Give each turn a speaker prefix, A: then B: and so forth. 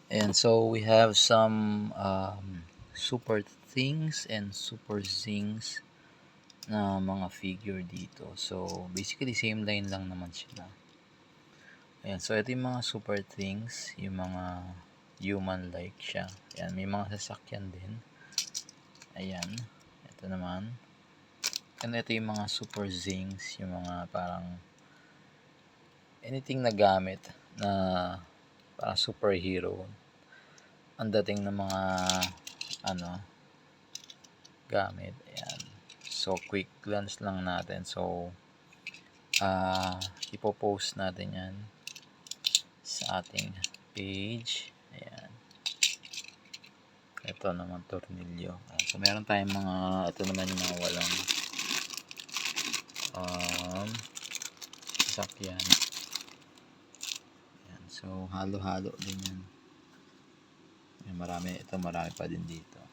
A: And so we have some super things and super zings na mga figure dito. So basically same line lang naman sila. Ayan, so ito yung mga super things, yung mga human like siya. Ayan, may mga sasakyan din. Ayan, ito naman. And ito yung mga super zings, yung mga parang anything na gamit na parang superhero. Ang dating ng mga ano gamit. Ayan. So quick glance lang natin. So ipopost natin yan sa ating page. Ayan. Ito naman tornilyo. Ayan. So meron tayong mga, ito naman yung mga walang sasakyan. Ayan. So halo-halo din yan. Ayan, marami pa din dito.